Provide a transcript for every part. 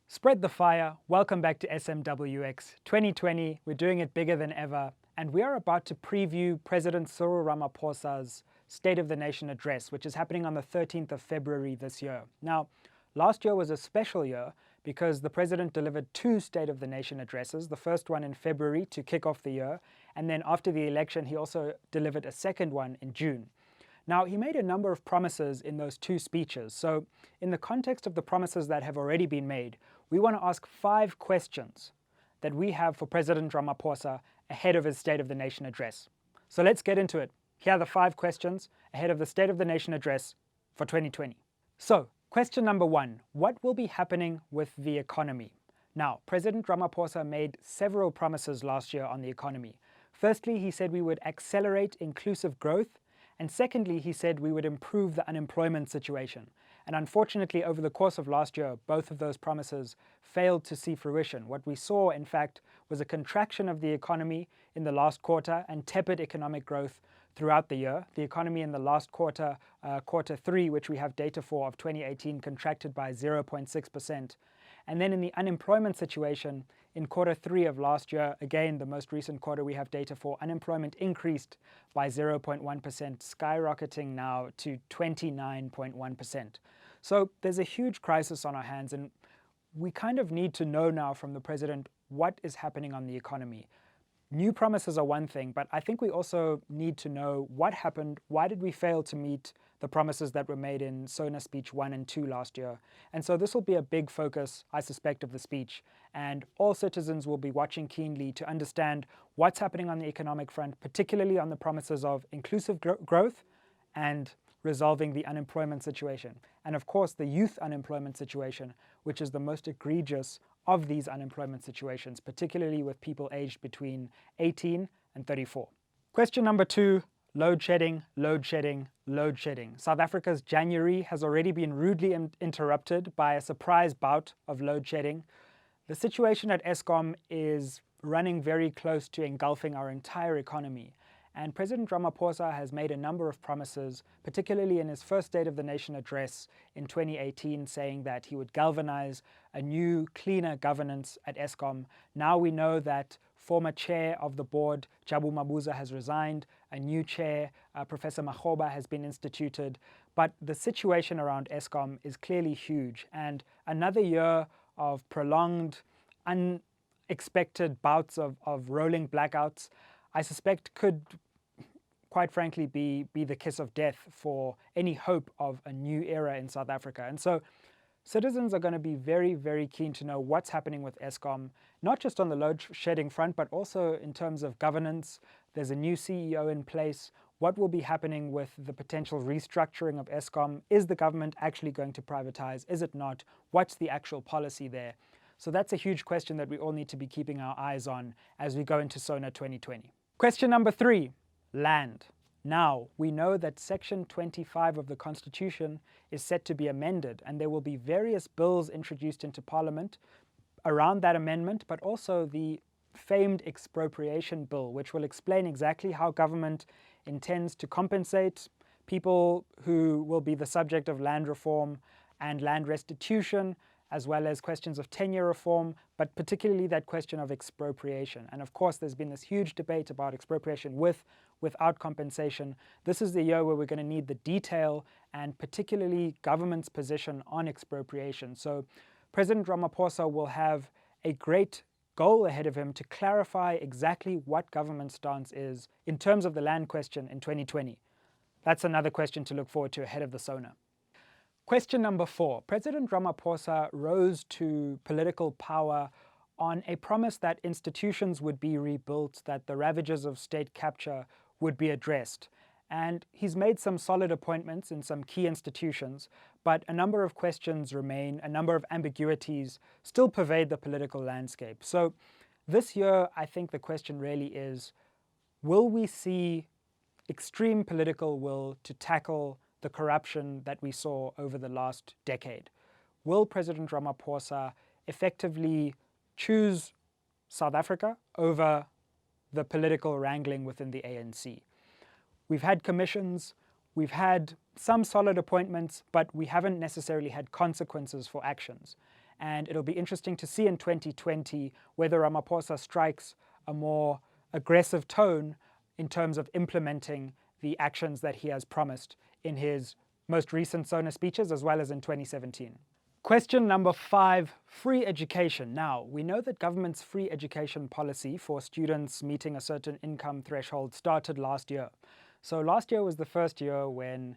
Spread the fire. Welcome back to SMWX 2020. We're doing it bigger than ever, and we are about to preview President Cyril Ramaphosa's State of the Nation address, which is happening on the 13th of February this year. Now, last year was a special year because the president delivered two State of the Nation addresses, the first one in February to kick off the year, and then after the election he also delivered a second one in June. Now, he made a number of promises in those two speeches, so in the context of the promises that have already been made, we want to ask 5 questions that we have for President Ramaphosa ahead of his State of the Nation address. So let's get into it. Here are the 5 questions ahead of the State of the Nation address for 2020. So, question number 1, what will be happening with the economy? Now, President Ramaphosa made several promises last year on the economy. Firstly, he said we would accelerate inclusive growth, and secondly, he said we would improve the unemployment situation. And unfortunately, over the course of last year, both of those promises failed to see fruition. What we saw, in fact, was a contraction of the economy in the last quarter and tepid economic growth throughout the year. The economy in the last quarter, quarter 3, which we have data for of 2018, contracted by 0.6%. And then in the unemployment situation, in quarter 3 of last year, again, the most recent quarter we have data for, unemployment increased by 0.1%, skyrocketing now to 29.1%. So there's a huge crisis on our hands, and we kind of need to know now from the president what is happening on the economy. New promises are one thing, but I think we also need to know what happened, why did we fail to meet the promises that were made in SONA speech 1 and 2 last year. And so this will be a big focus, I suspect, of the speech, and all citizens will be watching keenly to understand what's happening on the economic front, particularly on the promises of inclusive growth and resolving the unemployment situation. And of course, the youth unemployment situation, which is the most egregious of these unemployment situations, particularly with people aged between 18 and 34. Question number 2, load shedding, load shedding, load shedding. South Africa's January has already been rudely interrupted by a surprise bout of load shedding. The situation at Eskom is running very close to engulfing our entire economy. And President Ramaphosa has made a number of promises, particularly in his first State of the Nation address in 2018, saying that he would galvanize a new, cleaner governance at Eskom. Now we know that former chair of the board, Jabu Mabuza, has resigned. A new chair, Professor Makgoba, has been instituted. But the situation around Eskom is clearly huge. And another year of prolonged, unexpected bouts of rolling blackouts, I suspect could quite frankly be the kiss of death for any hope of a new era in South Africa. And so citizens are going to be very, very keen to know what's happening with Eskom, not just on the load shedding front, but also in terms of governance. There's a new CEO in place. What will be happening with the potential restructuring of Eskom? Is the government actually going to privatize? Is it not? What's the actual policy there? So that's a huge question that we all need to be keeping our eyes on as we go into SONA 2020. Question number 3, land. Now, we know that Section 25 of the Constitution is set to be amended, and there will be various bills introduced into Parliament around that amendment, but also the famed expropriation bill, which will explain exactly how government intends to compensate people who will be the subject of land reform and land restitution, as well as questions of tenure reform, but particularly that question of expropriation. And of course, there's been this huge debate about expropriation without compensation. This is the year where we're going to need the detail and particularly government's position on expropriation. So President Ramaphosa will have a great goal ahead of him to clarify exactly what government's stance is in terms of the land question in 2020. That's another question to look forward to ahead of the SONA. Question number 4. President Ramaphosa rose to political power on a promise that institutions would be rebuilt, that the ravages of state capture would be addressed. And he's made some solid appointments in some key institutions, but a number of questions remain, a number of ambiguities still pervade the political landscape. So this year, I think the question really is, will we see extreme political will to tackle the corruption that we saw over the last decade? Will President Ramaphosa effectively choose South Africa over the political wrangling within the ANC? We've had commissions, We've had some solid appointments, but we haven't necessarily had consequences for actions. And it'll be interesting to see in 2020 whether Ramaphosa strikes a more aggressive tone in terms of implementing the actions that he has promised in his most recent SONA speeches as well as in 2017. Question number 5, free education. Now, we know that government's free education policy for students meeting a certain income threshold started last year. So last year was the first year when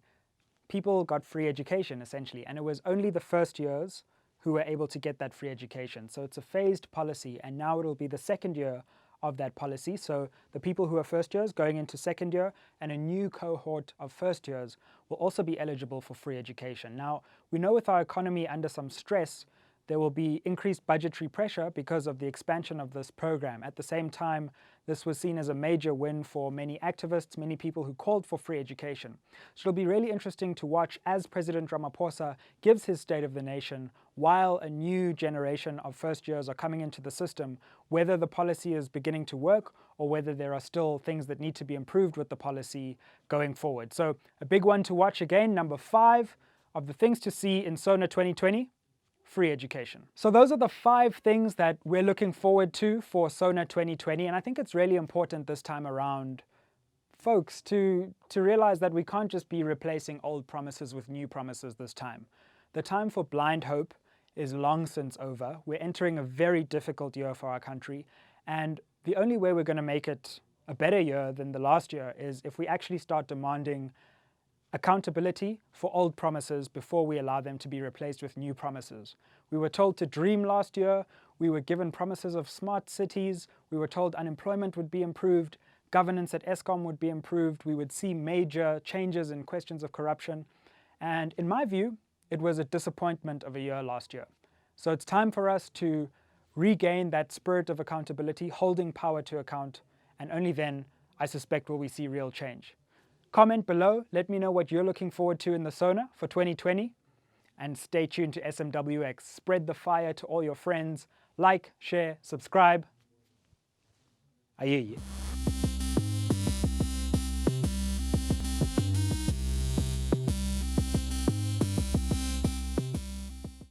people got free education, essentially, and it was only the first years who were able to get that free education. So it's a phased policy, and now it'll be the second year of that policy. So the people who are first years going into second year and a new cohort of first years will also be eligible for free education. Now, we know with our economy under some stress, there will be increased budgetary pressure because of the expansion of this program. At the same time, this was seen as a major win for many activists, many people who called for free education. So it'll be really interesting to watch as President Ramaphosa gives his State of the Nation while a new generation of first years are coming into the system, whether the policy is beginning to work or whether there are still things that need to be improved with the policy going forward. So a big one to watch again, number 5 of the things to see in SONA 2020. Free education. So those are the 5 things that we're looking forward to for SONA 2020, and I think it's really important this time around, folks, to realize that we can't just be replacing old promises with new promises this time. The time for blind hope is long since over. We're entering a very difficult year for our country, and the only way we're going to make it a better year than the last year is if we actually start demanding accountability for old promises before we allow them to be replaced with new promises. We were told to dream last year, we were given promises of smart cities, we were told unemployment would be improved, governance at Eskom would be improved, we would see major changes in questions of corruption, and in my view, it was a disappointment of a year last year. So it's time for us to regain that spirit of accountability, holding power to account, and only then, I suspect, will we see real change. Comment below, let me know what you're looking forward to in the SONA for 2020, and stay tuned to SMWX. Spread the fire to all your friends. Like, share, subscribe. Ayeye.